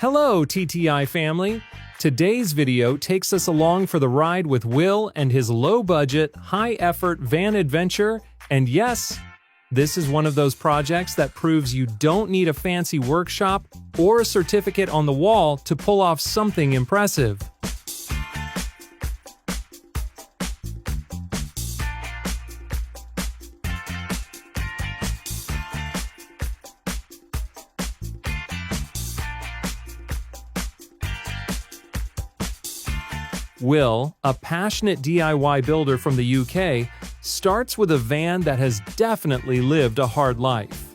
Hello, TTI family! Today's video takes us along for the ride with Will and his low-budget, high-effort van adventure, and yes, this is one of those projects that proves you don't need a fancy workshop or a certificate on the wall to pull off something impressive. Will, a passionate DIY builder from the UK, starts with a van that has definitely lived a hard life.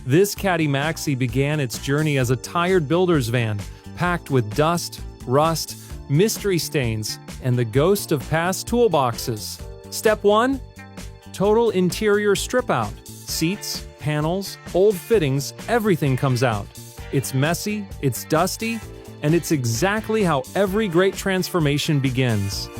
This Caddy Maxi began its journey as a tired builder's van, packed with dust, rust, mystery stains, and the ghost of past toolboxes. Step 1. Total interior strip out. Seats, panels, old fittings, everything comes out. It's messy, it's dusty, and it's exactly how every great transformation begins.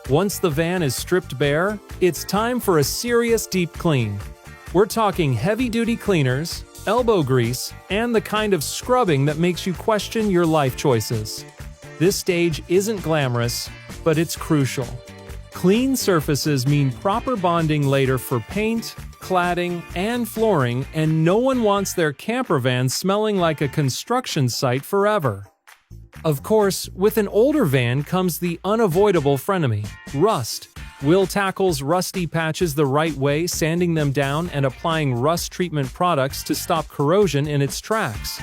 Once the van is stripped bare, it's time for a serious deep clean. We're talking heavy-duty cleaners, elbow grease, and the kind of scrubbing that makes you question your life choices. This stage isn't glamorous, but it's crucial. Clean surfaces mean proper bonding later for paint, cladding, and flooring, and no one wants their camper van smelling like a construction site forever. Of course, with an older van comes the unavoidable frenemy, rust. Will tackles rusty patches the right way, sanding them down and applying rust treatment products to stop corrosion in its tracks.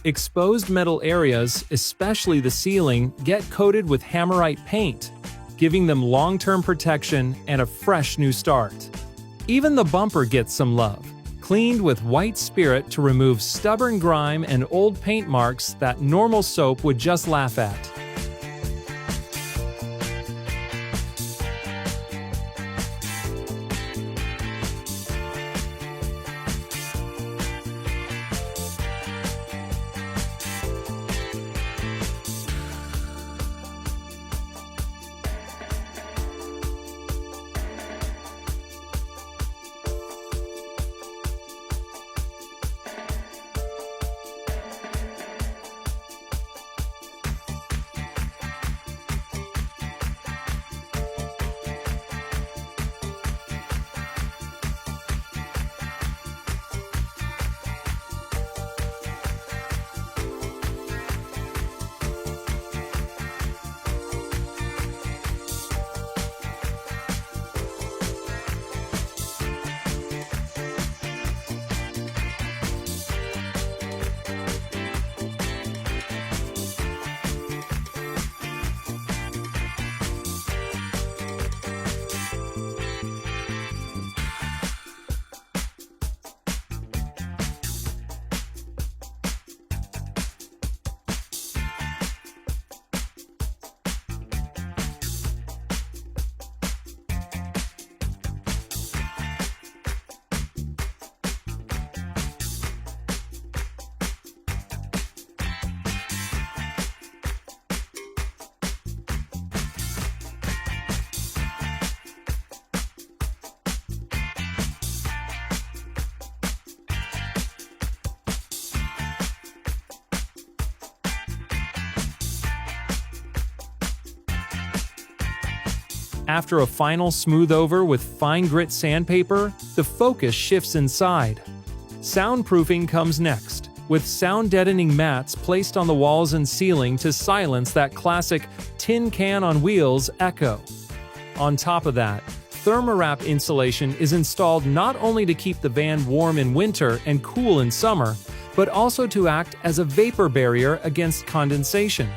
Exposed metal areas, especially the ceiling, get coated with hammerite paint, giving them long-term protection and a fresh new start. Even the bumper gets some love, cleaned with white spirit to remove stubborn grime and old paint marks that normal soap would just laugh at. After a final smooth over with fine grit sandpaper, the focus shifts inside. Soundproofing comes next, with sound-deadening mats placed on the walls and ceiling to silence that classic tin can on wheels echo. On top of that, Thermowrap insulation is installed not only to keep the van warm in winter and cool in summer, but also to act as a vapor barrier against condensation.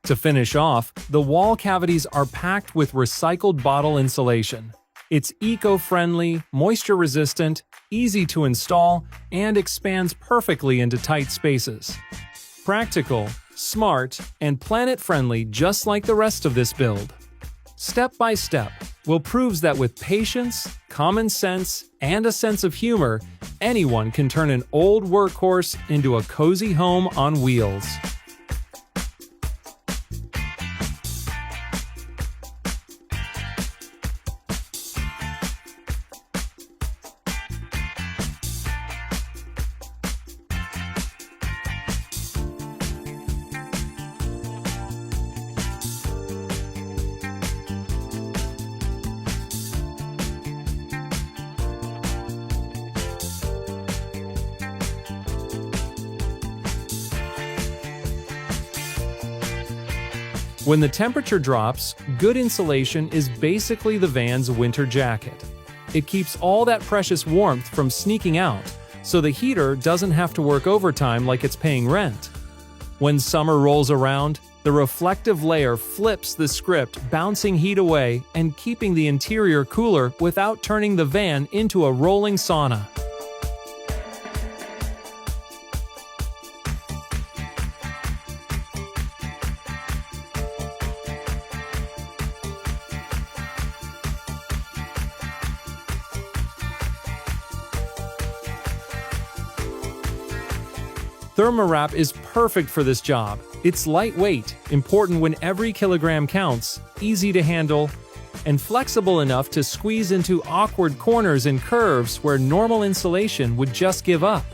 To finish off, the wall cavities are packed with recycled bottle insulation. It's eco-friendly, moisture-resistant, easy to install, and expands perfectly into tight spaces. Practical, smart, and planet-friendly just like the rest of this build. Step by step, Will proves that with patience, common sense, and a sense of humor, anyone can turn an old workhorse into a cozy home on wheels. When the temperature drops, good insulation is basically the van's winter jacket. It keeps all that precious warmth from sneaking out, so the heater doesn't have to work overtime like it's paying rent. When summer rolls around, the reflective layer flips the script, bouncing heat away and keeping the interior cooler without turning the van into a rolling sauna. Thermowrap is perfect for this job. It's lightweight, important when every kilogram counts, easy to handle, and flexible enough to squeeze into awkward corners and curves where normal insulation would just give up.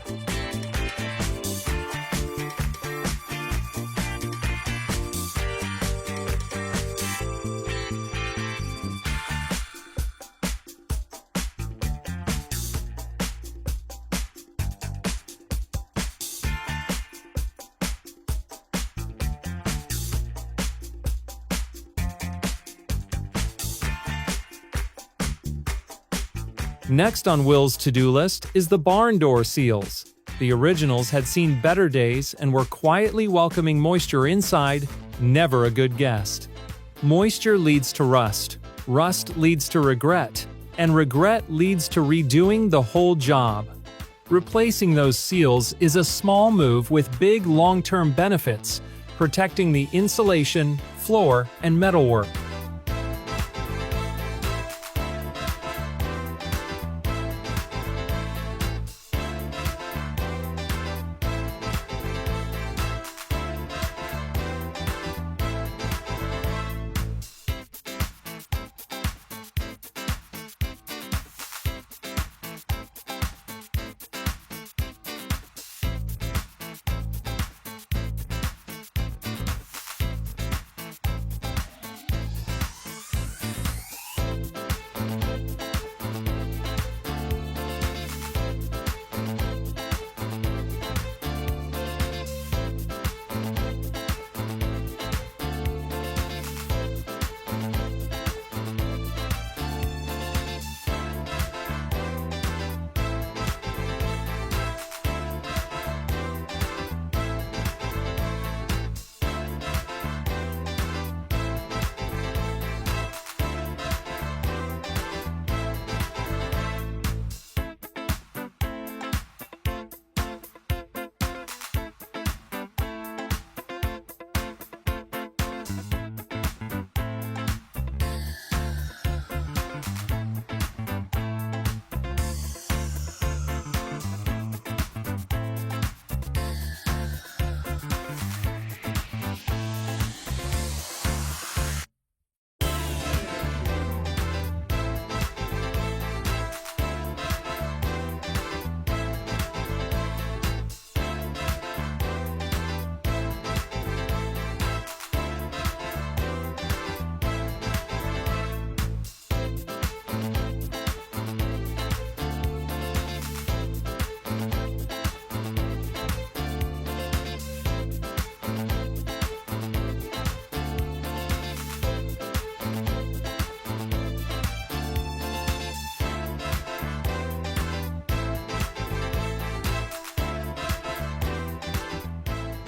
Next on Will's to-do list is the barn door seals. The originals had seen better days and were quietly welcoming moisture inside, never a good guest. Moisture leads to rust, rust leads to regret, and regret leads to redoing the whole job. Replacing those seals is a small move with big long-term benefits, protecting the insulation, floor, and metalwork.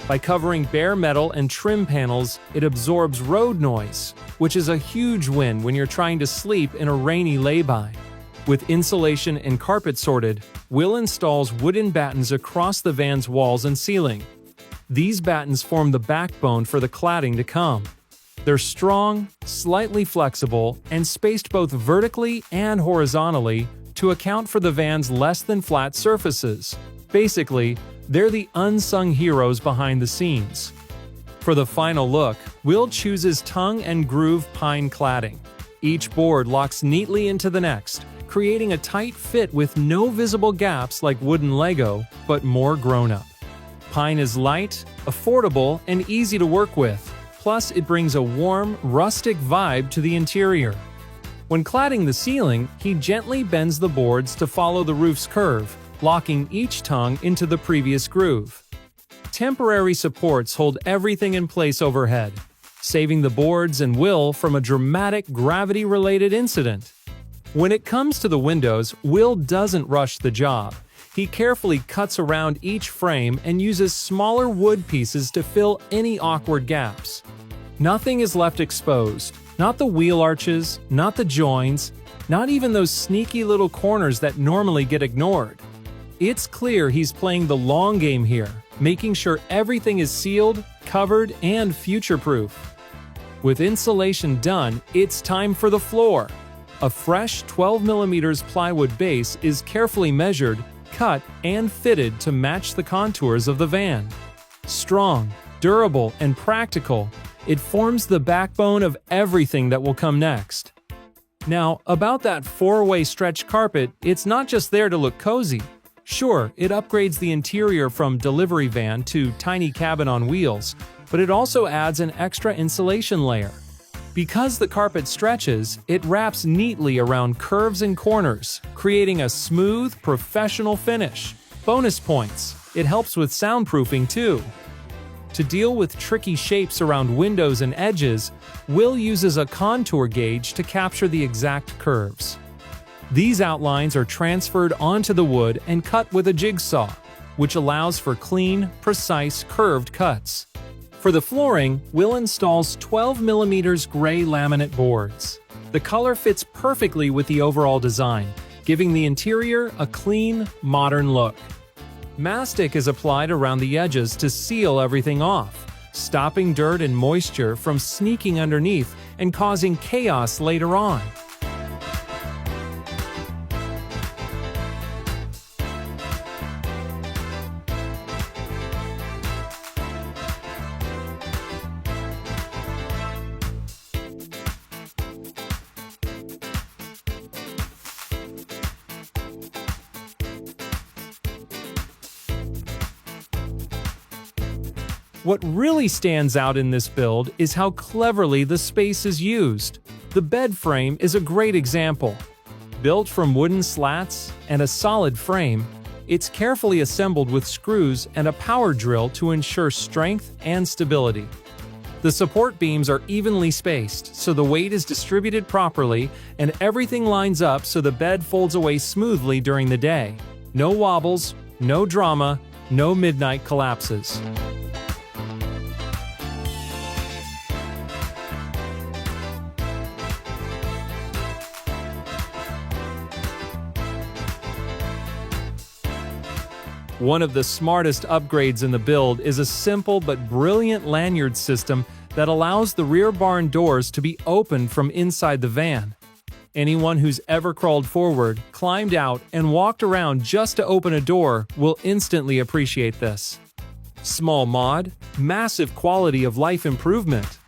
By covering bare metal and trim panels, it absorbs road noise, which is a huge win when you're trying to sleep in a rainy lay-by. With insulation and carpet sorted, Will installs wooden battens across the van's walls and ceiling. These battens form the backbone for the cladding to come. They're strong, slightly flexible, and spaced both vertically and horizontally to account for the van's less-than-flat surfaces. Basically, they're the unsung heroes behind the scenes. For the final look, Will chooses tongue and groove pine cladding. Each board locks neatly into the next, creating a tight fit with no visible gaps like wooden Lego, but more grown-up. Pine is light, affordable, and easy to work with. Plus, it brings a warm, rustic vibe to the interior. When cladding the ceiling, he gently bends the boards to follow the roof's curve, locking each tongue into the previous groove. Temporary supports hold everything in place overhead, saving the boards and Will from a dramatic gravity-related incident. When it comes to the windows, Will doesn't rush the job. He carefully cuts around each frame and uses smaller wood pieces to fill any awkward gaps. Nothing is left exposed, not the wheel arches, not the joins, not even those sneaky little corners that normally get ignored. It's clear he's playing the long game here, making sure everything is sealed, covered, and future-proof. With insulation done, it's time for the floor. A fresh 12mm plywood base is carefully measured, cut, and fitted to match the contours of the van. Strong, durable, and practical, it forms the backbone of everything that will come next. Now, about that 4-way stretch carpet, it's not just there to look cozy. Sure, it upgrades the interior from delivery van to tiny cabin on wheels, but it also adds an extra insulation layer. Because the carpet stretches, it wraps neatly around curves and corners, creating a smooth, professional finish. Bonus points: it helps with soundproofing too. To deal with tricky shapes around windows and edges, Will uses a contour gauge to capture the exact curves. These outlines are transferred onto the wood and cut with a jigsaw, which allows for clean, precise, curved cuts. For the flooring, Will installs 12mm gray laminate boards. The color fits perfectly with the overall design, giving the interior a clean, modern look. Mastic is applied around the edges to seal everything off, stopping dirt and moisture from sneaking underneath and causing chaos later on. What really stands out in this build is how cleverly the space is used. The bed frame is a great example. Built from wooden slats and a solid frame, it's carefully assembled with screws and a power drill to ensure strength and stability. The support beams are evenly spaced, so the weight is distributed properly and everything lines up so the bed folds away smoothly during the day. No wobbles, no drama, no midnight collapses. One of the smartest upgrades in the build is a simple but brilliant lanyard system that allows the rear barn doors to be opened from inside the van. Anyone who's ever crawled forward, climbed out, and walked around just to open a door will instantly appreciate this. Small mod, massive quality of life improvement.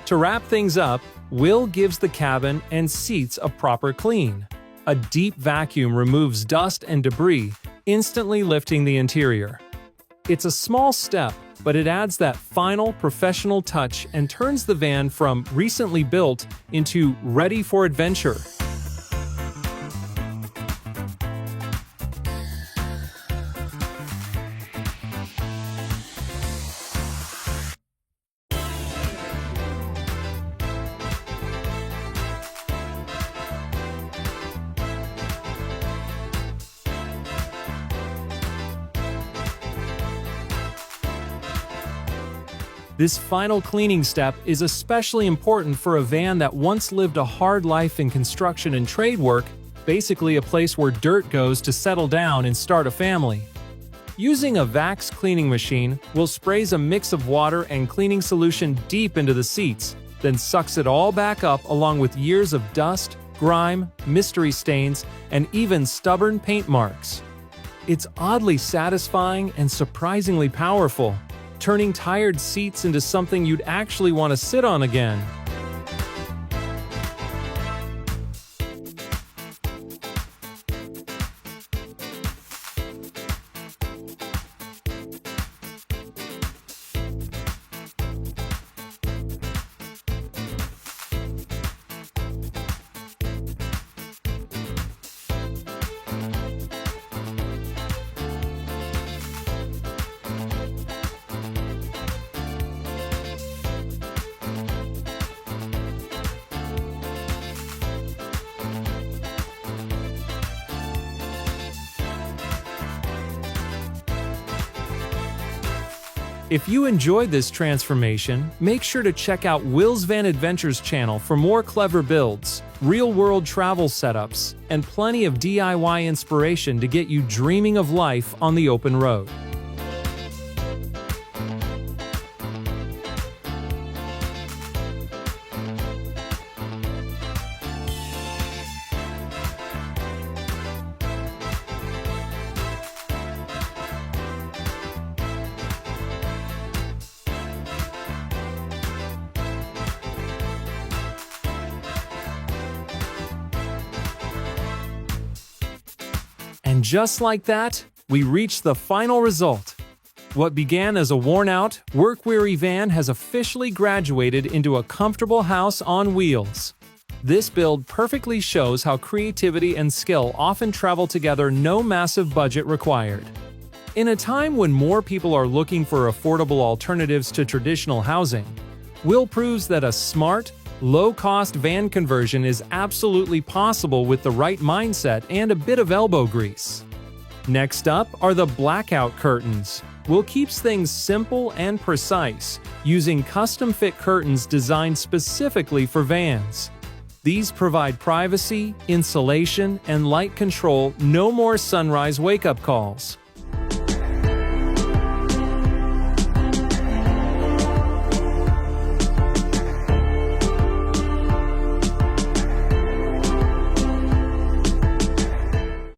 To wrap things up, Will gives the cabin and seats a proper clean. A deep vacuum removes dust and debris, instantly lifting the interior. It's a small step, but it adds that final professional touch and turns the van from recently built into ready for adventure. This final cleaning step is especially important for a van that once lived a hard life in construction and trade work, basically a place where dirt goes to settle down and start a family. Using a Vax cleaning machine, we'll sprays a mix of water and cleaning solution deep into the seats, then sucks it all back up along with years of dust, grime, mystery stains, and even stubborn paint marks. It's oddly satisfying and surprisingly powerful, turning tired seats into something you'd actually want to sit on again. If you enjoyed this transformation, make sure to check out Will's Van Adventures channel for more clever builds, real-world travel setups, and plenty of DIY inspiration to get you dreaming of life on the open road. And just like that, we reached the final result. What began as a worn-out, work-weary van has officially graduated into a comfortable house on wheels. This build perfectly shows how creativity and skill often travel together, no massive budget required. In a time when more people are looking for affordable alternatives to traditional housing, Will proves that a smart, low-cost van conversion is absolutely possible with the right mindset and a bit of elbow grease. Next up are the blackout curtains. Will keeps things simple and precise, using custom-fit curtains designed specifically for vans. These provide privacy, insulation, and light control, no more sunrise wake-up calls.